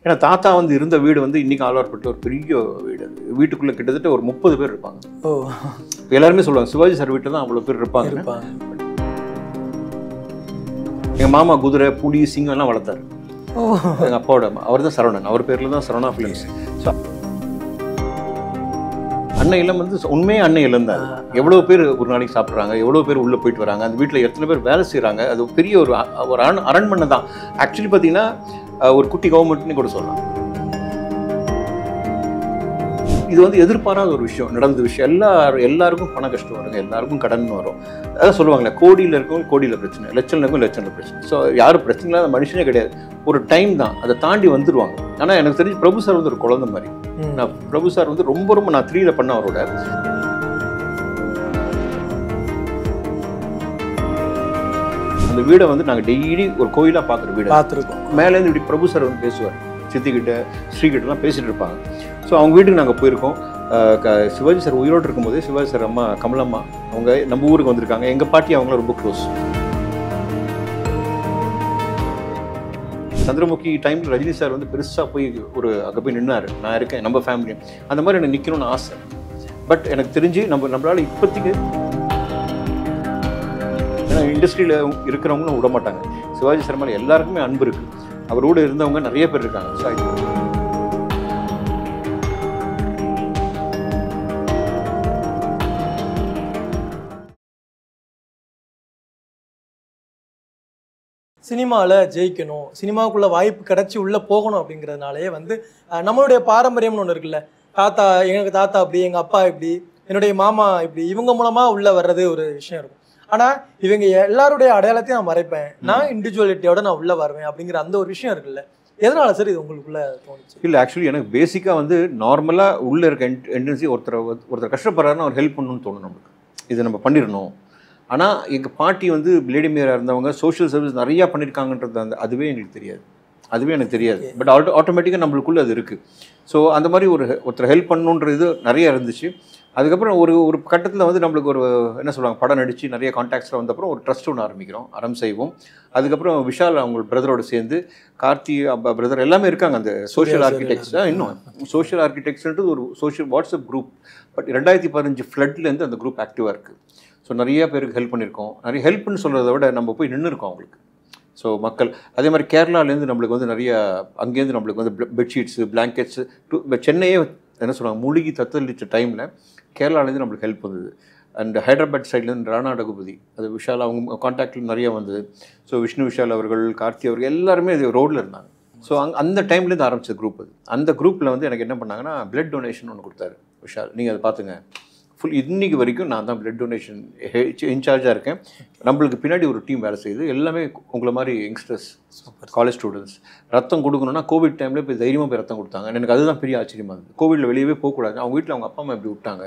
ஏன்னா தாத்தா வந்து இருந்த வீடு வந்து இன்னைக்கு ஆழ்வார்பேட்டில் ஒரு பெரிய வீடு. அது வீட்டுக்குள்ளே கிட்டத்தட்ட ஒரு 30 பேர் இருப்பாங்க. இப்போ எல்லாருமே சொல்லுவாங்க சிவாஜி சார் வீட்டில் தான் அவ்வளோ பேர் இருப்பாங்க. எங்கள் மாமா குதிரை புலி சிங்கம் எல்லாம் வளர்த்தாரு. எங்கள் அப்பாவோட அவர் தான் சரவணன், அவர் பேரில் தான் சரவணா ஃபிலிம்ஸ். ஸோ அன்னை இல்லம் வந்து உண்மையே அன்னை இல்லம் தான். எவ்வளோ பேர் ஒரு நாளைக்கு சாப்பிட்றாங்க, எவ்வளோ பேர் உள்ளே போயிட்டு வராங்க, அந்த வீட்டில் எத்தனை பேர் வேலை செய்கிறாங்க. அது பெரிய ஒரு அரண்மனை தான். ஆக்சுவலி பார்த்தீங்கன்னா ஒரு குட்டி கவர்மெண்ட்னு கூட சொல்லலாம். இது வந்து எதிர்பாராத ஒரு விஷயம், நடந்த விஷயம். எல்லாருக்கும் பண கஷ்டம் வருங்க, எல்லாருக்கும் கடன் வரும். அதான் சொல்லுவாங்களே, கோடியில் இருக்கவங்க கோடியில் பிரச்சனை, லட்சம் இருக்கும் லட்சம் பிரச்சனை. ஸோ யாரும் பிரச்சனை இல்லாத மனுஷனே கிடையாது. ஒரு டைம் தான், அதை தாண்டி வந்துடுவாங்க. ஆனால் எனக்கு தெரிஞ்சு பிரபு சார் வந்து ஒரு குழந்தை மாதிரி. நான் பிரபு சார் வந்து ரொம்ப நான் 3ல பண்ண அவரோட அந்த வீடை வந்து நாங்கள் டெய்லி ஒரு கோயிலாக பார்க்குற வீடு பார்த்துருக்கோம். மேலேருந்து இப்படி பிரபு சார் வந்து பேசுவார், சித்திக்கிட்ட ஸ்ரீகிட்டலாம் பேசிகிட்டு இருப்பாங்க. ஸோ அவங்க வீட்டுக்கு நாங்கள் போயிருக்கோம். சிவாஜி சார் உயிரோடு இருக்கும்போதே சிவாஜி சார் அம்மா கமலம்மா அவங்க நம்ம ஊருக்கு வந்திருக்காங்க. எங்கள் பாட்டி அவங்கள ரொம்ப க்ளோஸ். சந்திரமுகி டைமில் ரஜினி சார் வந்து பெருசாக போய் அங்கே போய் நின்னார். நான் இருக்கேன், நம்ம ஃபேமிலி அந்த மாதிரி எனக்கு நிற்கணும்னு ஆசை. பட் எனக்கு தெரிஞ்சு நம்மளால் இப்போதைக்கு ஏன்னா இண்டஸ்ட்ரியில் இருக்கிறவங்களும் விட மாட்டாங்க. சிவாஜி சார் மேலே எல்லாருக்குமே அன்பு இருக்குது. அவரோடு இருந்தவங்க நிறைய பேர் இருக்காங்க. சினிமாவில் ஜெயிக்கணும், சினிமாவுக்குள்ளே வாய்ப்பு கிடச்சி உள்ளே போகணும் அப்படிங்கிறதுனாலே வந்து நம்மளுடைய பாரம்பரியம்னு ஒன்று இருக்குல்ல. எங்கள் தாத்தா இப்படி, எங்கள் அப்பா இப்படி, என்னுடைய மாமா இப்படி, இவங்க மூலமாக உள்ளே வர்றது ஒரு விஷயம் இருக்கும். ஆனால் இவங்க எல்லாருடைய அடையாளத்தையும் நான் மறைப்பேன், நான் இண்டிவிஜுவலிட்டியோட நான் உள்ளே வருவேன் அப்படிங்கிற அந்த ஒரு விஷயம் இருக்குல்ல. எதனால சார் இது உங்களுக்குள்ள தோணுச்சு? இல்லை, ஆக்சுவலி எனக்கு பேசிக்காக வந்து நார்மலாக உள்ளே இருக்க டெண்டன்சி ஒருத்தர் கஷ்டப்படுறாருன்னா அவர் ஹெல்ப் பண்ணணும்னு தோணும் நம்மளுக்கு. இதை நம்ம பண்ணிடணும். ஆனால் எங்கள் பாட்டி வந்து லேடி மேயராக இருந்தவங்க சோஷியல் சர்வீஸ் நிறையா பண்ணியிருக்காங்கன்றது அதுவே எங்களுக்கு தெரியாது. பட் ஆட்டோமேட்டிக்காக நம்மளுக்குள்ளே அது இருக்குது. ஸோ அந்த மாதிரி ஒருத்தர் ஹெல்ப் பண்ணணுன்றது நிறைய இருந்துச்சு. அதுக்கப்புறம் ஒரு கட்டத்தில் வந்து நம்மளுக்கு என்ன சொல்லுவாங்க, படம் நடித்து நிறைய கான்டாக்ட்ஸில் வந்தப்புறம் ஒரு ட்ரஸ்ட் ஒன்று ஆரம்பிக்கிறோம், அறம் செய்வோம். அதுக்கப்புறம் விஷால் அவங்க பிரதரோடு சேர்ந்து கார்த்தி பிரதர் எல்லாமே இருக்காங்க அந்த சோஷியல் ஆர்கிடெக்ட்ஸ். இன்னும் சோஷியல் ஆர்கிடெக்ட்ஸ்ன்றது ஒரு சோஷியல் வாட்ஸ்அப் குரூப். பட் 2015 ஃப்ளட்லேருந்து அந்த குரூப் ஆக்டிவாக இருக்குது. ஸோ நிறைய பேருக்கு ஹெல்ப் பண்ணியிருக்கோம். நிறைய ஹெல்ப்னு சொல்கிறத விட நம்ம போய் நின்றுருக்கோம் அவங்களுக்கு. ஸோ மக்கள் அதே மாதிரி கேரளாலேருந்து நம்மளுக்கு வந்து நிறைய அங்கேருந்து நம்மளுக்கு வந்து பெட்ஷீட்ஸு பிளாங்கெட்ஸு சென்னையே என்ன சொல்லுவாங்க மூழ்கி தத்தளிச்ச டைமில் கேரளாலேருந்து நம்மளுக்கு ஹெல்ப் வந்தது. அண்ட் ஹைதராபாத் சைட்லேருந்து ராணா ரகுபதி, அது விஷால் அவங்க கான்டாக்டில் நிறைய வந்தது. ஸோ விஷ்ணு விஷால் அவர்கள், கார்த்தி அவர்கள் எல்லாருமே இது ரோடில் இருந்தாங்க. ஸோ அந்த டைம்லேருந்து ஆரம்பித்த குரூப் அது. அந்த குரூப்பில் வந்து எனக்கு என்ன பண்ணாங்கன்னா பிளட் டொனேஷன் ஒன்று கொடுத்தாரு விஷால். நீங்கள் அதை பார்த்துங்க. இன்னைக்கு வரைக்கும் நான் தான் பிளட் டொனேஷன் இன்சார்ஜாக இருக்கேன். நம்மளுக்கு பின்னாடி ஒரு டீம் வேலை செய்யுது. எல்லாமே உங்களை மாதிரி யங்ஸ்டர்ஸ், காலேஜ் ஸ்டூடெண்ட்ஸ். ரத்தம் கொடுக்கணும்னா கோவிட் டைமில் போய் தைரியமாக போய் ரத்தம் கொடுத்தாங்க. எனக்கு அதுதான் பெரிய ஆச்சரியமாக இருந்தது. கோவிடில் வெளியவே போகக்கூடாது. அவங்க வீட்டில் அவங்க அப்பா அம்மா எப்படி விட்டாங்க,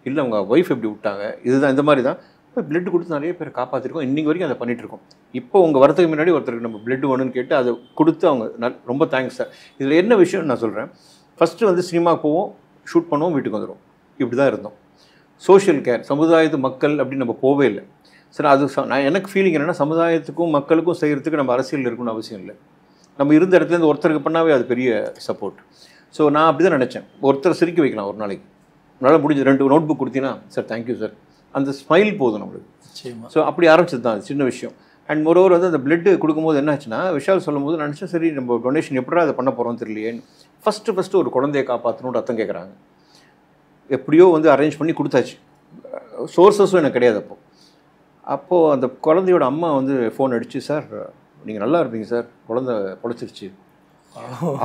இல்லை அவங்க ஒய்ஃப் எப்படி விட்டாங்க, இதுதான் இந்த மாதிரி தான் இப்போ பிளட் கொடுத்து நிறைய பேர் காப்பாற்றிருக்கோம். இன்றைக்கி வரைக்கும் அதை பண்ணிகிட்ருக்கோம். இப்போ உங்கள் வரத்துக்கு முன்னாடி ஒருத்தருக்கு நம்ம பிளட் வேணும்னு கேட்டு அதை கொடுத்து அவங்க ரொம்ப தேங்க்ஸ் சார். இதில் என்ன விஷயம்னு நான் சொல்கிறேன். ஃபஸ்ட்டு வந்து சினிமாவுக்கு போவோம், ஷூட் பண்ணுவோம், வீட்டுக்கு வந்துடும். இப்படி தான் இருந்தோம். சோஷியல் கேர், சமுதாயத்து மக்கள் அப்படின்னு நம்ம போவே இல்லை சார். அது எனக்கு ஃபீலிங் என்னென்னா, சமுதாயத்துக்கும் மக்களுக்கும் செய்கிறதுக்கு நம்ம அரசியல் இருக்கணும்னு அவசியம் இல்லை. நம்ம இருந்த இடத்துலேருந்து ஒருத்தருக்கு பண்ணாவே அது பெரிய சப்போர்ட். ஸோ நான் அப்படி தான் நினச்சேன். ஒருத்தர் சிரிக்க வைக்கலாம் ஒரு நாளைக்கு. உங்களால் முடிஞ்ச 2 நோட் புக் கொடுத்தீங்கன்னா சார் தேங்க்யூ சார், அந்த ஸ்மைல் போதும் நம்மளுக்கு. ஸோ அப்படி ஆரம்பிச்சது தான் அது சின்ன விஷயம். அண்ட் மொரோவர் வந்து அந்த பிளட்டு கொடுக்கும்போது என்ன ஆச்சுன்னா, விஷால் சொல்லும் போது நினச்சேன், சரி நம்ம டொனேஷன் எப்படா அதை பண்ண போகிறோம் தெரியலையேன்னு. ஃபஸ்ட்டு ஒரு குழந்தையை காப்பாற்றணும்னு ரத்தம் கேட்குறாங்க. எப்படியோ வந்து அரேஞ்ச் பண்ணி கொடுத்தாச்சு. சோர்ஸஸும் எனக்கு கிடையாது. அப்போது அந்த குழந்தையோட அம்மா வந்து ஃபோன் அடித்து, சார் நீங்கள் நல்லா இருப்பீங்க சார், குழந்தை பொழைச்சிருச்சு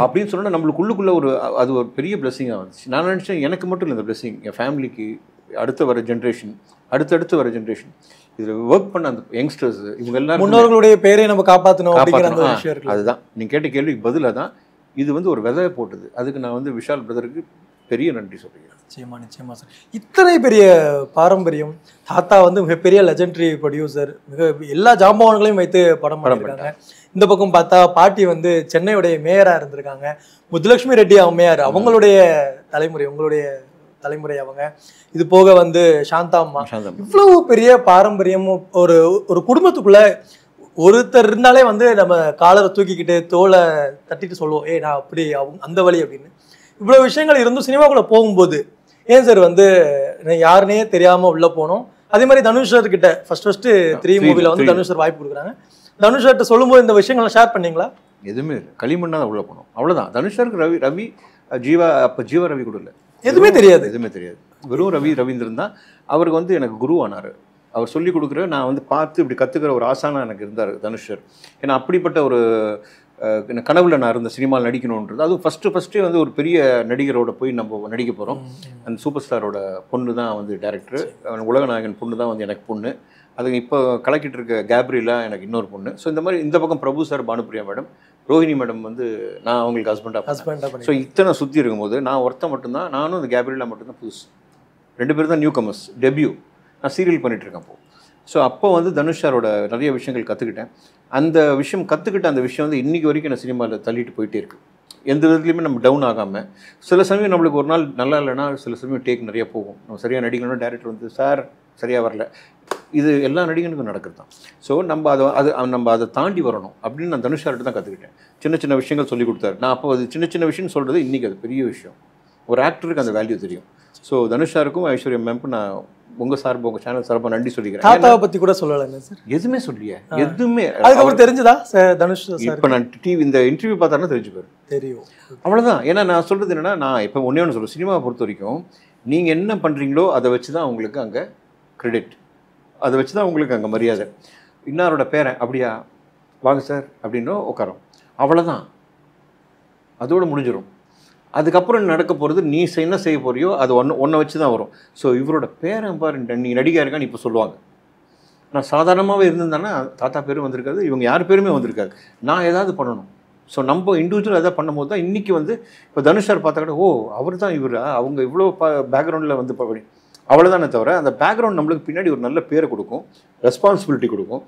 அப்படின்னு சொன்னால் நம்மளுக்குள்ளுக்குள்ளே அது ஒரு பெரிய பிளெஸிங்காக வந்துச்சு. நான் நினச்சேன் எனக்கு மட்டும் இல்லை இந்த பிளெஸிங், என் ஃபேமிலிக்கு, அடுத்து வர ஜென்ரேஷன், அடுத்தடுத்து வர ஜென்ரேஷன், இதில் ஒர்க் பண்ண அந்த யங்ஸ்டர்ஸ், இவங்க எல்லாரும் முன்னோர்களுடைய பேரை நம்ம காப்பாற்றணும். அதுதான் நீங்கள் கேட்ட கேள்விக்கு பதிலாக தான் இது வந்து ஒரு விதையை போட்டது. அதுக்கு நான் வந்து விஷால் பிரதருக்கு பெரிய நன்றி சொல்கிறேன். நிச்சயமா சார். இத்தனை பெரிய பாரம்பரியம், தாத்தா வந்து மிகப்பெரிய லெஜெண்டரி ப்ரொடியூசர், எல்லா ஜாம்பவான்களையும் வைத்து படம் பண்ணியிருக்காங்க. இந்த பக்கம் பார்த்தா பாட்டி வந்து சென்னையுடைய மேயராக இருந்திருக்காங்க. முத்துலட்சுமி ரெட்டி அம்மையார் அவங்களுடைய தலைமுறை, உங்களுடைய தலைமுறை அவங்க. இது போக வந்து சாந்தாம்மா. இவ்வளவு பெரிய பாரம்பரியமும் ஒரு குடும்பத்துக்குள்ள ஒருத்தர் இருந்தாலே வந்து நம்ம காலரை தூக்கிக்கிட்டு தோலை தட்டிட்டு சொல்லுவோம், ஏய் நான் அப்படி அந்த வழி அப்படின்னு. இவ்வளோ விஷயங்கள் இருந்தும் சினிமாக்குள்ளே போகும்போது ஏன் சார் வந்து யாருன்னே தெரியாமல் உள்ளே போனோம்? அதே மாதிரி தனுஷ் சார் கிட்ட ஃபர்ஸ்ட் 3 மூவில வந்து தனுஷ் சார் வாய்ப்பு கொடுக்குறாங்க. தனுஷ் சார்கிட்ட சொல்லும்போது இந்த விஷயங்கள்லாம் ஷேர் பண்ணீங்களா? எதுவுமே இல்லை, களிமண்ணா தான் உள்ளே போனோம், அவ்வளோதான். தனுஷ் சாருக்கு ரவி ஜீவா, அப்போ ஜீவா ரவி கூட இல்லை, எதுவுமே தெரியாது. வெறும் ரவீந்திரன் தான். அவருக்கு வந்து எனக்கு குரு ஆனார். அவர் சொல்லிக் கொடுக்குற நான் வந்து பார்த்து இப்படி கற்றுக்கிற ஒரு ஆசானா எனக்கு இருந்தார் தனுஷ் சார். ஏன்னா அப்படிப்பட்ட ஒரு கனவுல நான் இருந்த சினிமாவில் நடிக்கணுன்றது. அதுவும் ஃபஸ்ட்டே வந்து ஒரு பெரிய நடிகரோட போய் நம்ம நடிக்க போகிறோம். அந்த சூப்பர் ஸ்டாரோட பொண்ணு தான் வந்து டேரக்டர், உலகநாயகன் பொண்ணு தான் வந்து எனக்கு பொண்ணு. அதுக்கு இப்போ கலக்கிட்டு இருக்க கேப்ரியலா எனக்கு இன்னொரு பொண்ணு. ஸோ இந்த மாதிரி இந்த பக்கம் Prabhu sir, Bhanupriya madam, Rohini madam வந்து நான் அவங்களுக்கு ஹஸ்பண்டாக. ஸோ இத்தனை சுற்றி இருக்கும்போது நான் ஒருத்தன் மட்டும்தான், நானும் அந்த கேப்ரியலா மட்டும்தான் புதுசு. 2 பேர் தான் நியூ கமர்ஸ், டெபியூ. நான் சீரியல் பண்ணிகிட்ருக்கேன் அப்போது. ஸோ அப்போ வந்து தனுஷ் சாரோட நிறைய விஷயங்கள் கற்றுக்கிட்டேன். அந்த விஷயம் கற்றுக்கிட்ட அந்த விஷயம் வந்து இன்றைக்கி வரைக்கும் நான் சினிமாவில் தள்ளிட்டு போயிட்டே இருக்குது. எந்த விதத்துலையுமே நம்ம டவுன் ஆகாமல். சில சமயம் நம்மளுக்கு ஒரு நாள் நல்லா இல்லைன்னா சில சமயம் டேக் நிறைய போகும். நம்ம சரியாக நடிக்கணும்னா டேரக்டர் வந்து சார் சரியாக வரல, இது எல்லா நடிகனுக்கும் நடக்கிறது தான். ஸோ நம்ம அதை தாண்டி வரணும் அப்படின்னு நான் தனுஷ் சார்கிட்ட தான் கற்றுக்கிட்டேன். சின்ன விஷயங்கள் சொல்லி கொடுத்தாரு. நான் அப்போ அது சின்ன விஷயம்னு சொல்கிறது இன்றைக்கி அது பெரிய விஷயம். ஒரு ஆக்டருக்கு அந்த வேல்யூ தெரியும். ஸோ தனுஷ் சாருக்கும் ஐஸ்வர்யா மேம்க்கும் நான் உங்கள் சார்பு, உங்கள் சேனல் சார்பாக நன்றி சொல்லிக்கிறேன். தாத்தாவை பற்றி கூட சொல்லலைங்க சார்? எதுவுமே சொல்லியே, எதுவுமே. அதுக்கப்புறம் தெரிஞ்சுதா தனுஷ் சார்? இப்போ நான் இந்த இன்டர்வியூ பார்த்தாருன்னா தெரிஞ்சுப்பாரு, தெரியும், அவ்வளோதான். ஏன்னா நான் சொல்கிறது என்னென்னா, நான் இப்போ ஒன்று சொல்லுவேன், சினிமாவை பொறுத்த வரைக்கும் நீங்கள் என்ன பண்ணுறீங்களோ அதை வச்சு தான் உங்களுக்கு அங்கே கிரெடிட், அதை வச்சு தான் உங்களுக்கு அங்கே மரியாதை. இன்னாரோட பேரன் அப்படியா வாங்க சார் அப்படின்னோ உட்காரோம், அவ்வளோதான், அதோடு முடிஞ்சிடும். அதுக்கப்புறம் நடக்க போகிறது நீ என்ன செய்ய போறியோ அது ஒன்றை வச்சு தான் வரும். ஸோ இவரோட பேரன் பாரு, நீ நடிகா இருக்கான்னு இப்போ சொல்லுவாங்க. நான் சாதாரணமாகவே இருந்திருந்தானே தாத்தா பேரும் வந்திருக்காது, இவங்க யார் பேருமே வந்திருக்காது. நான் ஏதாவது பண்ணணும். ஸோ நம்ம இண்டிவிஜுவல் எதாவது பண்ணும்போது தான் இன்றைக்கி வந்து இப்போ தனுஷ் சார் பார்த்தா கூட ஓ அவர் தான் இவரா, அவங்க இவ்வளோ பேக்ரவுண்டில் வந்து அவ்வளோதானே தவிர அந்த பேக்ரவுண்ட் நம்மளுக்கு பின்னாடி ஒரு நல்ல பேரை கொடுக்கும், ரெஸ்பான்சிபிலிட்டி கொடுக்கும்.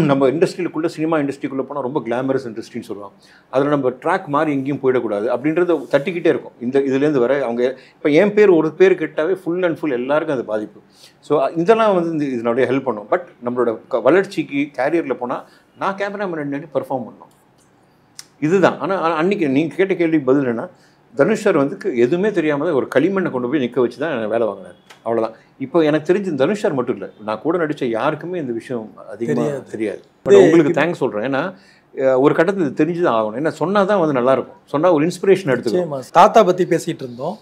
நம்ம இண்டஸ்ட்ரியிலுக்குள்ளே, சினிமா இண்டஸ்ட்ரிக்குள்ளே போனால் ரொம்ப கிளாமரஸ் இண்டஸ்ட்ரின்னு சொல்லுவாங்க. அதில் நம்ம ட்ராக் மாதிரி எங்கேயும் போயிடக்கூடாது அப்படின்றத தட்டிக்கிட்டே இருக்கும். இதுலேருந்து வர அவங்க இப்போ என் பேர் ஒரு பேர் கேட்டாவே ஃபுல் அண்ட் ஃபுல் எல்லாருக்கும் அது பாதிப்பு. ஸோ இதெல்லாம் வந்து இதனுடைய ஹெல்ப் பண்ணும். பட் நம்மளோட வளர்ச்சிக்கு கேரியரில் போனால் நான் கேமராமேன் பெர்ஃபார்ம் பண்ணணும், இதுதான். ஆனால் அன்றைக்கி நீங்கள் கேட்ட கேள்விக்கு பதில் என்ன, தனுஷ் சார் வந்து எதுவுமே தெரியாமல் தான் ஒரு களிமண்ணை கொண்டு போய் நிற்க வச்சு தான் வேலை வாங்கினார், அவ்வளோதான். இப்போ எனக்கு தெரிஞ்சு தனுஷ் சார் மட்டும் இல்லை, நான் கூட நடித்த யாருக்குமே இந்த விஷயம் அதிகமாக தெரியாது. பட் உங்களுக்கு தேங்க்ஸ் சொல்கிறேன். ஏன்னா ஒரு கட்டத்தில் இது தெரிஞ்சு தான் ஆகணும். ஏன்னா சொன்னால் தான் வந்து நல்லாயிருக்கும், சொன்னால் ஒரு இன்ஸ்பிரேஷன் எடுத்துக்கணும். தாத்தா பற்றி பேசிகிட்டு இருந்தோம்.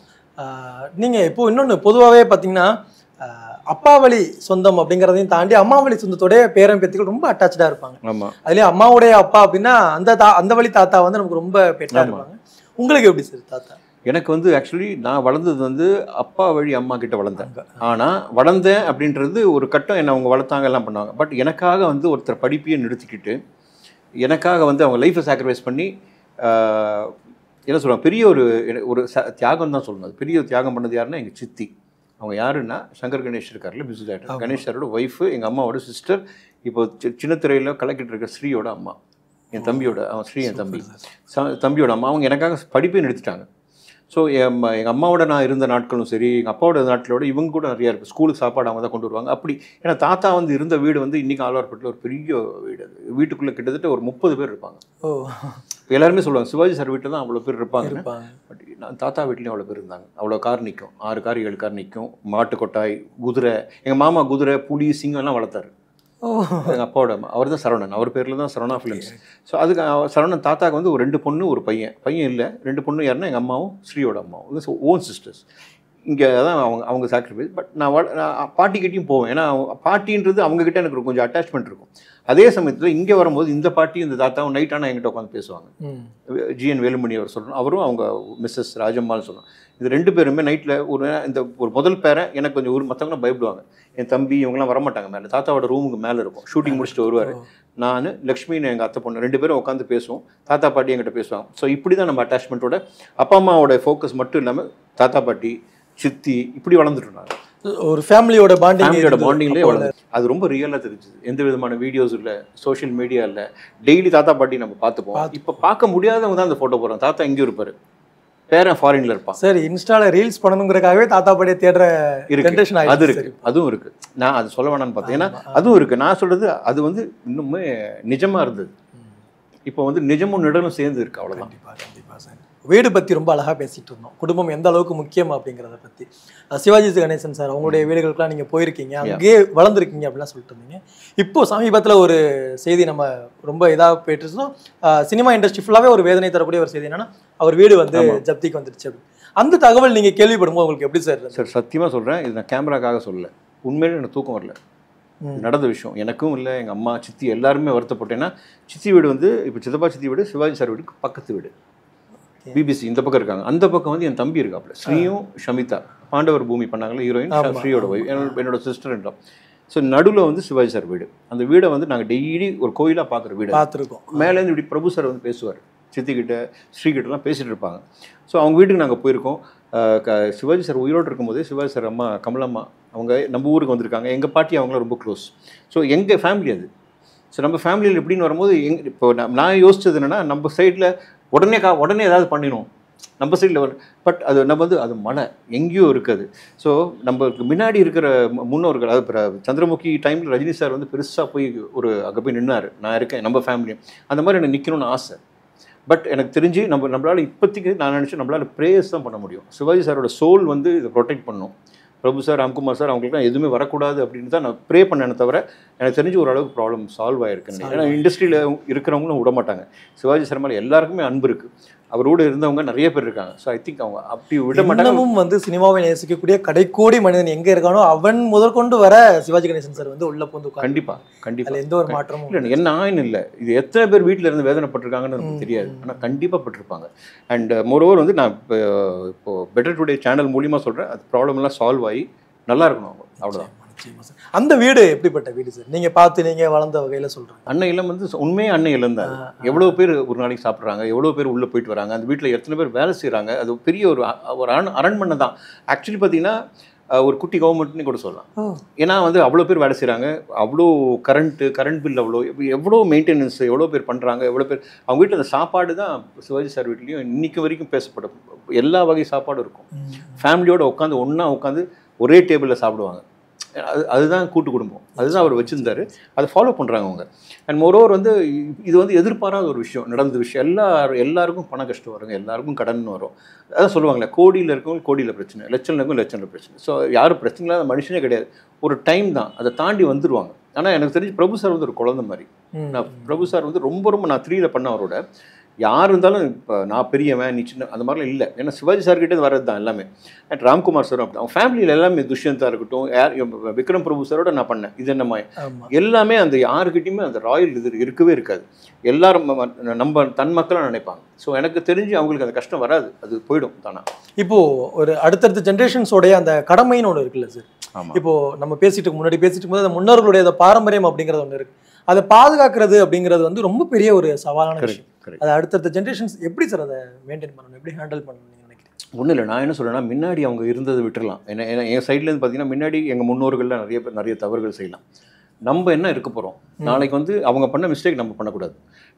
நீங்கள் இப்போது இன்னொன்று பொதுவாகவே பார்த்தீங்கன்னா அப்பா வழி சொந்தம் அப்படிங்கிறதையும் தாண்டி அம்மா வழி சொந்தத்தோடைய பேரன் பேத்திகள் ரொம்ப அட்டாச்சாக இருப்பாங்க. ஆமாம், அதுலேயும் அம்மாவுடைய அப்பா அப்படின்னா அந்த வழி தாத்தா வந்து நமக்கு ரொம்ப பெட்டாக இருப்பாங்க. உங்களுக்கு எப்படி சார் தாத்தா? எனக்கு வந்து ஆக்சுவலி நான் வளர்ந்தது வந்து அப்பா வழி அம்மா கிட்ட வளர்ந்தேன். ஆனால் வளர்ந்தேன் அப்படின்றது ஒரு கட்டம், என்னை அவங்க வளர்த்தாங்க எல்லாம் பண்ணாங்க. பட் எனக்காக வந்து ஒருத்தர் படிப்பையே நிறுத்திக்கிட்டு எனக்காக வந்து அவங்க லைஃப்பை சாக்ரிஃபைஸ் பண்ணி என்ன சொல்லுவாங்க, பெரிய ஒரு தியாகம் தான் சொல்லணும். அது பெரிய தியாகம் பண்ணது யாருன்னா எங்கள் சித்தி. அவங்க யாருன்னா சங்கர் கணேஷ் இருக்கார்ல, மியூசிக் டைரக்டர் கணேஷ் சாரோட ஒய்ஃபு, எங்கள் அம்மாவோட சிஸ்டர், இப்போ சின்ன திரையில் கலக்கிட்டு இருக்க ஸ்ரீயோட அம்மா, என் தம்பியோட, அவன் ஸ்ரீ என் தம்பியோட அம்மா. அவங்க எனக்காக படிப்பே நிறுத்திட்டாங்க. ஸோ எங்கள் அம்மாவோட நான் இருந்த நாட்களும் சரி, எங்கள் அப்பாவோட நாட்களோட இவங்க கூட நிறையா இருக்குது. ஸ்கூலுக்கு சாப்பாடு அவங்க தான் கொண்டு வருவாங்க. அப்படி ஏன்னா தாத்தா வந்து இருந்த வீடு வந்து இன்றைக்கி ஆழ்வார்பேட்டில் ஒரு பெரிய வீடு. அது வீட்டுக்குள்ளே கிட்டத்தட்ட ஒரு 30 பேர் இருப்பாங்க. இப்போ எல்லாருமே சொல்லுவாங்க சிவாஜி சார் வீட்டில் தான் அவ்வளோ பேர் இருப்பாங்க. பட் நான் தாத்தா வீட்லேயும் அவ்வளோ பேர் இருந்தாங்க. அவ்வளோ கார் நிற்கும், 6 கார் 7 கார் நிற்கும், மாட்டு கொட்டாய், குதிரை. எங்கள் மாமா குதிரை, புலி, சிங்கம்லாம் வளர்த்தாரு. எங்கள் அப்பாவோட அவர் தான் சரவணன், அவர் பேரில் தான் சரவணா ஃபிலிம்ஸ். ஸோ அதுக்கு சரவணன் தாத்தாவுக்கு வந்து ஒரு 2 பொண்ணு ஒரு பையன் இல்லை, 2 பொண்ணு யாருன்னா எங்கள் அம்மாவும் ஸ்ரீயோட அம்மாவும், ஸோ ஓன் சிஸ்டர்ஸ். இங்கே தான் அவங்க சாக்ரிஃபைஸ். பட் நான் பாட்டிக்கிட்டையும் போவேன். ஏன்னா பாட்டின்றது அவங்கக்கிட்ட எனக்கு கொஞ்சம் அட்டாச்மெண்ட் இருக்கும். அதே சமயத்தில் இங்கே வரும்போது இந்த பாட்டி இந்த தாத்தாவும் நைட் ஆனால் என்கிட்ட உட்காந்து பேசுவாங்க. ஜிஎன் வேலுமணி அவர் சொல்லணும், அவரும் அவங்க மிஸ்ஸஸ் ராஜம்மான்னு சொல்லணும். இது 2 பேருமே நைட்டில் ஒரு முதல் பேரை எனக்கு கொஞ்சம் மற்றவங்களாம் பயப்படுவாங்க. என் தம்பி இவங்கெல்லாம் வரமாட்டாங்க மேலே, தாத்தாவோட ரூமுக்கு மேலே இருக்கும். ஷூட்டிங் முடிச்சுட்டு வருவார். நான் லக்ஷ்மின்னு எங்கள் அத்தை பொண்ணு 2 பேரும் உட்காந்து பேசுவோம். தாத்தா பாட்டி என்கிட்ட பேசுவாங்க. ஸோ இப்படி தான் நம்ம அட்டாச்மெண்ட்டோட அப்பா அம்மாவோட ஃபோக்கஸ் மட்டும் இல்லாமல் தாத்தா பாட்டி சித்தி இப்படி வளர்ந்துட்டு ஒரு ஃபேமிலியோட பாண்டிங்லேயே வளர்ந்து அது ரொம்ப ரியலாக தெரிஞ்சுது. எந்த விதமான வீடியோஸ் இல்லை, சோஷியல் மீடியா இல்லை. டெய்லி தாத்தா பாட்டி நம்ம பார்த்துப்போம். இப்போ பார்க்க முடியாதவங்க தான் அந்த ஃபோட்டோ போடுறோம். தாத்தா எங்கேயும் இருப்பார், பேரன் ஃபாரின்ல இருப்பான். சரி, இன்ஸ்டால ரீல்ஸ் பண்ணணுங்கிறதுக்காகவே தாத்தா பாட்டியை தேடுற ஜெனரேஷன் அது இருக்கு, அதுவும் இருக்கு. நான் அது சொல்ல வேணாம்னு பார்த்தேன். ஏன்னா அதுவும் இருக்கு. நான் சொல்றது அது வந்து இன்னுமே நிஜமா இருந்தது. இப்போ வந்து நிஜமும் நிழலும் சேர்ந்து இருக்கு, அவ்வளவுதான். கண்டிப்பா சார். வீடு பத்தி ரொம்ப அழகா பேசிட்டு இருந்தோம். குடும்பம் எந்த அளவுக்கு முக்கியம் அப்படிங்கிறத பத்தி. சிவாஜி கணேசன் சார், உங்களுடைய வீடுகளுக்குலாம் நீங்க போயிருக்கீங்க, அங்கேயே வளர்ந்துருக்கீங்க அப்படிலாம் சொல்லிட்டு இருந்தீங்க. இப்போ சமீபத்தில் ஒரு செய்தி நம்ம ரொம்ப இதாக போயிட்டு இருந்தோம். சினிமா இண்டஸ்ட்ரி ஃபுல்லாவே ஒரு வேதனை தரக்கூடிய ஒரு செய்தி என்னன்னா, அவர் வீடு வந்து ஜப்திக்கு வந்துருச்சு. அந்த தகவல் நீங்க கேள்விப்படும்போது உங்களுக்கு எப்படி சார்? சார் சத்தியமா சொல்றேன், இது நான் கேமராக்காக சொல்லல, உண்மையிலே எனக்கு தூக்கம் வரல. நடந்த விஷயம். எனக்கும் இல்லை, எங்கள் அம்மா சித்தி எல்லாருமே வருத்தப்பட்டேன்னா, சித்தி வீடு வந்து இப்போ சித்தப்பா சித்தி வீடு சிவாஜி சார் வீடுக்கு பக்கத்து வீடு. பிபிசி இந்த பக்கம் இருக்காங்க, அந்த பக்கம் வந்து என் தம்பி இருக்காப்புல, ஸ்ரீயும் ஷமிதா, பாண்டவர் பூமி பண்ணாங்களே ஹீரோயின், ஸ்ரீயோட ஒய்ஃப், என்னோட சிஸ்டர் என்றோம். ஸோ நடுவில் வந்து சிவாஜி சார் வீடு. அந்த வீடை வந்து நாங்கள் டெய்லி ஒரு கோயிலாக பார்க்குற வீடு பார்த்துருக்கோம். மேலேருந்து இப்படி பிரபு சார் வந்து பேசுவார், சித்திக்கிட்ட ஸ்ரீகிட்டலாம் பேசிகிட்டு இருப்பாங்க. ஸோ அவங்க வீட்டுக்கு நாங்கள் போயிருக்கோம். சிவாஜி சார் உயிரோடு இருக்கும்போதே சிவாஜி சார் அம்மா கமலம்மா அவங்க நம்ம ஊருக்கு வந்திருக்காங்க. எங்கள் பாட்டி அவங்களாம் ரொம்ப க்ளோஸ். ஸோ எங்கள் ஃபேமிலி அது. ஸோ நம்ம ஃபேமிலியில் எப்படின்னு வரும்போது இப்போ நான் யோசிச்சது என்னென்னா, நம்ம சைடில் உடனே ஏதாவது பண்ணிடணும் நம்ம சைடில். பட் அது நம்ம வந்து அது மலை எங்கேயோ இருக்குது. ஸோ நம்மளுக்கு முன்னாடி இருக்கிற முன்னோர்கள், அது சந்திரமுகி டைமில் ரஜினி சார் வந்து பெருசாக போய் ஒரு அங்கே போய் நின்னார், நான் இருக்கேன் நம்ம ஃபேமிலியும், அந்த மாதிரி எனக்கு நிற்கணும்னு ஆசை. பட் எனக்கு தெரிஞ்சு நம்மளால் இப்போதைக்கு நான் நினச்சேன் நம்மளால் ப்ரேயர்ஸ் தான் பண்ண முடியும். சிவாஜி சாரோட சோல் வந்து இதை ப்ரொடெக்ட் பண்ணும். பிரபு சார், ராம்குமார் சார் அவங்களுக்குலாம் எதுவுமே வரக்கூடாது அப்படின்னு தான் நான் ப்ரே பண்ணேனே தவிர, எனக்கு தெரிஞ்சு ஓரளவுக்கு ப்ராப்ளம் சால்வ் ஆகிருக்குன்னு. ஏன்னா இண்டஸ்ட்ரியில் இருக்கிறவங்களும் விட மாட்டாங்க. சிவாஜி சார் மேலே எல்லாருக்குமே அன்பு இருக்குது, அவரோடு இருந்தவங்க நிறைய பேர் இருக்காங்க. ஸோ ஐ திங்க் அவங்க அப்படி விட மாட்டாங்க. வந்து சினிமாவை நேசிக்கக்கூடிய கடைக்கோடி மனிதன் எங்கே இருக்கானோ அவன் முதற்கொண்டு வர சிவாஜி கணேசன் சார் வந்து உள்ள போந்து கண்டிப்பாக எந்த ஒரு மாற்றமும் இல்லை. என்ன ஆயின்னு இல்லை, இது எத்தனை பேர் வீட்டில் இருந்து வேதனைப்பட்டிருக்காங்கன்னு நமக்கு தெரியாது, ஆனால் கண்டிப்பாக பட்டிருப்பாங்க. அண்ட் மோரோவர் வந்து நான் இப்போ பெட்டர் டுடே சேனல் மூலிமா சொல்கிறேன், அது ப்ராப்ளம் எல்லாம் சால்வ் ஆகி நல்லா இருக்கணும் அவங்க, அவ்வளோதான். அந்த வீடு எப்படிப்பட்ட வீடு சார்? நீங்க பார்த்து நீங்க வளர்ந்த வகையில சொல்றேன். அன்னை இல்லம் வந்து உண்மையே அன்னை இல்லம் தான். எவ்வளோ பேர் ஒரு நாளைக்கு சாப்பிட்றாங்க, எவ்வளோ பேர் உள்ளே போயிட்டு வராங்க, அந்த வீட்டில் எத்தனை பேர் வேலை செய்கிறாங்க. அது பெரிய ஒரு அரண்மனை தான். ஆக்சுவலி பார்த்தீங்கன்னா ஒரு குட்டி கவர்மெண்ட்னு கூட சொல்லலாம். ஏன்னா வந்து அவ்வளோ பேர் வேலை செய்கிறாங்க, அவ்வளோ கரண்ட் பில் எவ்வளோ மெயின்டெனன்ஸ் எவ்வளோ பேர் பண்ணுறாங்க, எவ்வளோ பேர் அவங்க வீட்டில் அந்த சாப்பாடு தான் சிவாஜி சார் வீட்லேயும் இன்னைக்கு வரைக்கும் பேசப்படும். எல்லா வகை சாப்பாடும் இருக்கும். ஃபேமிலியோடு உட்காந்து ஒன்றா உட்காந்து ஒரே டேபிளில் சாப்பிடுவாங்க. அதுதான் கூட்டு குடும்பம், அதுதான் அவர் வச்சுருந்தார். அதை ஃபாலோ பண்ணுறாங்க அவங்க. அண்ட் மோரோவர் வந்து இது வந்து எதிர்பாராத ஒரு விஷயம் நடந்த விஷயம். எல்லாருக்கும் பண கஷ்டம் வருங்க, எல்லாருக்கும் கடன் வரும். அதான் சொல்லுவாங்களே, கோடியில் இருக்கவங்க கோடியில் பிரச்சனை, லட்சம் இருக்கவங்க லட்சம் பிரச்சனை. ஸோ யாரும் பிரச்சனை இல்லாத மனுஷனே கிடையாது. ஒரு டைம் தான், அதை தாண்டி வந்துடுவாங்க. ஆனால் எனக்கு தெரிஞ்சு பிரபு சார் வந்து ஒரு குழந்தை மாதிரி. நான் பிரபு சார் வந்து ரொம்ப நான் 3ல பண்ண அவரோட யார் இருந்தாலும் இப்போ நான் பெரியவன் நீ சின்ன அந்த மாதிரிலாம் இல்லை. ஏன்னா சிவாஜி சார்கிட்ட வர்றது தான் எல்லாமே. அண்ட் ராம்குமார் சாரும் அப்படி அவங்க ஃபேமிலியில் எல்லாமே துஷ்யந்தா இருக்கட்டும், விக்ரம் பிரபு சாரோட நான் பண்ணேன் இது என்னம்மா எல்லாமே அந்த யாருக்கிட்டையுமே அந்த ராயல் இது இருக்கவே இருக்காது. எல்லாரும் நம்ம தன் மக்களாக நினைப்பாங்க. ஸோ எனக்கு தெரிஞ்சு அவங்களுக்கு அந்த கஷ்டம் வராது, அது போயிடும் தானா. இப்போது ஒரு அடுத்தடுத்த ஜென்ரேஷன்ஸோடைய அந்த கடமைன்னு ஒன்று இருக்குல்ல சார். இப்போது நம்ம முன்னாடி பேசிட்டு போது அந்த முன்னோர்களுடைய அந்த பாரம்பரியம் அப்படிங்கிறது ஒன்று இருக்குது. அதை பாதுகாக்கிறது அப்படிங்கிறது வந்து ரொம்ப பெரிய ஒரு சவாலான விஷயம். அதை அடுத்தடுத்த ஜென்ரேஷன்ஸ் எப்படி சார் அதை மெயின்டைன் பண்ணணும், எப்படி ஹேண்டில் பண்ணணும் நீங்கள் நினைக்கிறீங்க? ஒன்றும் இல்லை, நான் என்ன சொல்கிறேன்னா, முன்னாடி அவங்க இருந்ததை விட்டுடலாம். ஏன்னா என் சைட்லேருந்து பார்த்தீங்கன்னா முன்னாடி எங்கள் முன்னோர்கள்லாம் நிறைய தவறுகள் செய்யலாம். நம்ம என்ன இருக்க போகிறோம், நாளைக்கு வந்து அவங்க பண்ண மிஸ்டேக் நம்ம பண்ணக்கூடாது.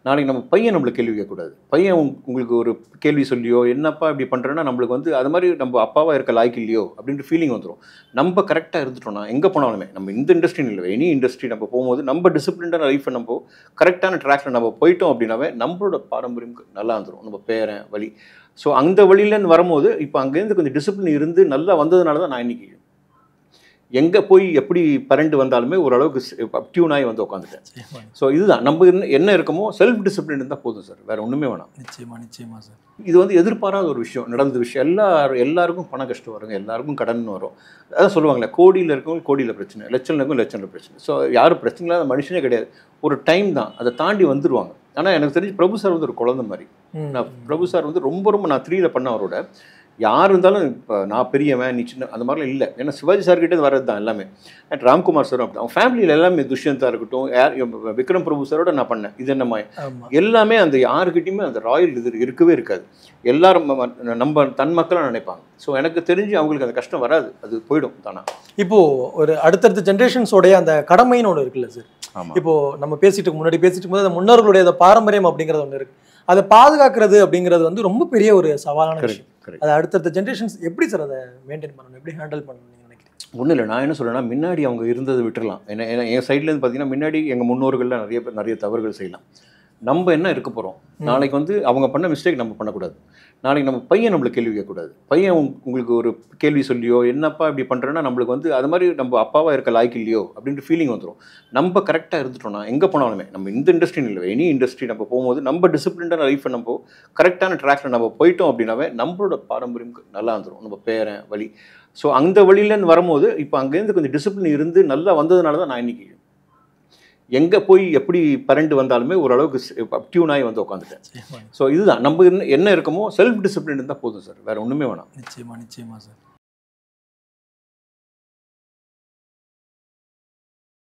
நாளைக்கு நம்ம பையன் நம்மளை கேள்வி கேட்கக்கூடாது. பையன் உங்களுக்கு ஒரு கேள்வி சொல்லியோ என்னப்பா இப்படி பண்ணுறேன்னா நம்மளுக்கு வந்து அது மாதிரி நம்ம அப்பாவாக இருக்க லாய்க்கு இல்லையோ அப்படின்ற ஃபீலிங் வந்துடும். நம்ம கரெக்டாக இருந்துட்டோம்னா எங்கே போனாலுமே, நம்ம இந்த இண்டஸ்ட்ரின்னு இல்லை, எனி இண்டஸ்ட்ரி நம்ம போகும்போது நம்ம டிசிப்ளின்டான லைஃப்பை நம்ம கரெக்டான ட்ராக்கில் நம்ம போயிட்டோம் அப்படின்னாவே நம்மளோட பாரம்பரியம் நல்லா வந்துடும், நம்ம பேரன் வழி. ஸோ அந்த வழியிலேருந்து வரும்போது இப்போ அங்கேருந்து கொஞ்சம் டிசிப்ளின் இருந்து நல்லா வந்ததுனால தான் நான் இன்றைக்கி எங்கே போய் எப்படி பரண்டு வந்தாலுமே ஓரளவுக்கு டியூன் ஆகி வந்து உட்காந்துட்டேன். ஸோ இதுதான் நம்ம என்ன இருக்கமோ செல்ஃப் டிசிப்ளின் இருந்தால் போதும் சார், வேறு ஒன்றுமே வேணாம். நிச்சயமா சார். இது வந்து எதிர்பாராத ஒரு விஷயம் நடந்த விஷயம். எல்லாருக்கும் பண கஷ்டம் வருங்க, எல்லாருக்கும் கடன் வரும். அதான் சொல்லுவாங்களே, கோடியில் இருக்கவங்க கோடியில் பிரச்சனை, லட்சம் இருக்கவங்க லட்சம் பிரச்சனை. ஸோ யாரும் பிரச்சனை இல்லாத மனுஷனே கிடையாது. ஒரு டைம் தான், அதை தாண்டி வந்துடுவாங்க. ஆனால் எனக்கு தெரிஞ்சு பிரபு சார் வந்து ஒரு குழந்தை மாதிரி. நான் பிரபு சார் வந்து ரொம்ப நான் 3ல பண்ண அவரோட யார் இருந்தாலும் இப்போ நான் பெரியவன் நீ சின்ன அந்த மாதிரிலாம் இல்லை. ஏன்னா சிவாஜி சார்கிட்ட வர்றது தான் எல்லாமே. அண்ட் ராம்குமார் சாரும் அப்படி அவங்க ஃபேமிலியில் எல்லாமே துஷ்யந்தா இருக்கட்டும், விக்ரம் பிரபு சாரோட நான் பண்ணேன் இது என்னம்மா எல்லாமே அந்த யாருக்கிட்டையுமே அந்த ராயல் இது இருக்கவே இருக்காது. எல்லாரும் நம்ம தன் மக்களாக நினைப்பாங்க. ஸோ எனக்கு தெரிஞ்சு அவங்களுக்கு அந்த கஷ்டம் வராது, அது போயிடும் தானா. இப்போது ஒரு அடுத்தடுத்த ஜென்ரேஷன்ஸோடைய அந்த கடமைன்னு ஒன்று இருக்குல்ல சார். இப்போது நம்ம முன்னாடி பேசிட்டு போது அந்த முன்னோர்களுடைய அந்த பாரம்பரியம் அப்படிங்கிறது ஒன்று இருக்குது. அதை பாதுகாக்கிறது அப்படிங்கிறது வந்து ரொம்ப பெரிய ஒரு சவாலான விஷயம். கரெக்ட். அதை அடுத்தடுத்த ஜென்ரேஷன்ஸ் எப்படி சார் அதை மெயின்டைன் பண்ணணும், எப்படி ஹேண்டில் பண்ணணும் நீங்க நினைக்கிறீங்க? ஒன்றும் இல்லை, நான் என்ன சொல்கிறேன்னா முன்னாடி அவங்க இருந்ததை விட்டுறலாம். ஏன்னா என் சைட்லேருந்து பார்த்தீங்கன்னா முன்னாடி எங்கள் முன்னோர்கள்லாம் நிறைய பேர் நிறைய தவறுகள் செய்யலாம். நம்ம என்ன இருக்க போகிறோம், நாளைக்கு வந்து அவங்க பண்ண மிஸ்டேக் நம்ம பண்ணக்கூடாது. நாளைக்கு நம்ம பையன் நம்மளை கேள்வி கேட்கக்கூடாது. பையன் உங்களுக்கு ஒரு கேள்வி சொல்லியோ என்னப்பா இப்படி பண்ணுறேன்னா நம்மளுக்கு வந்து அது மாதிரி நம்ம அப்பாவாக இருக்க லாய்க்கு இல்லையோ அப்படின்ற ஃபீலிங் வந்துடும். நம்ம கரெக்டாக இருந்துட்டோம்னா எங்கே போனாலுமே, நம்ம இந்த இண்டஸ்ட்ரின்னு இல்லை, எனி இண்டஸ்ட்ரி நம்ம போகும்போது நம்ம டிசிப்ளின்டான லைஃப்பை நம்ம கரெக்டான ட்ராக்ல நம்ம போயிட்டோம் அப்படின்னாவே நம்மளோட பாரம்பரியம் நல்லா வந்துடும், நம்ம பேரன் வழி. ஸோ அந்த வழியிலேருந்து வரும்போது இப்போ அங்கேருந்து கொஞ்சம் டிசிப்ளின் இருந்து நல்லா வந்ததுனால தான் நான் இன்னைக்கு எங்கே போய் எப்படி பரண்டு வந்தாலுமே ஓரளவுக்கு டியூன் ஆகி வந்து உட்காந்துட்டேன். ஸோ இதுதான் நம்ம என்ன இருக்கமோ செல்ஃப் டிசிப்ளின் இருந்தால் போதும் சார், வேறு ஒன்றுமே வேணாம். நிச்சயமா நிச்சயமா சார்.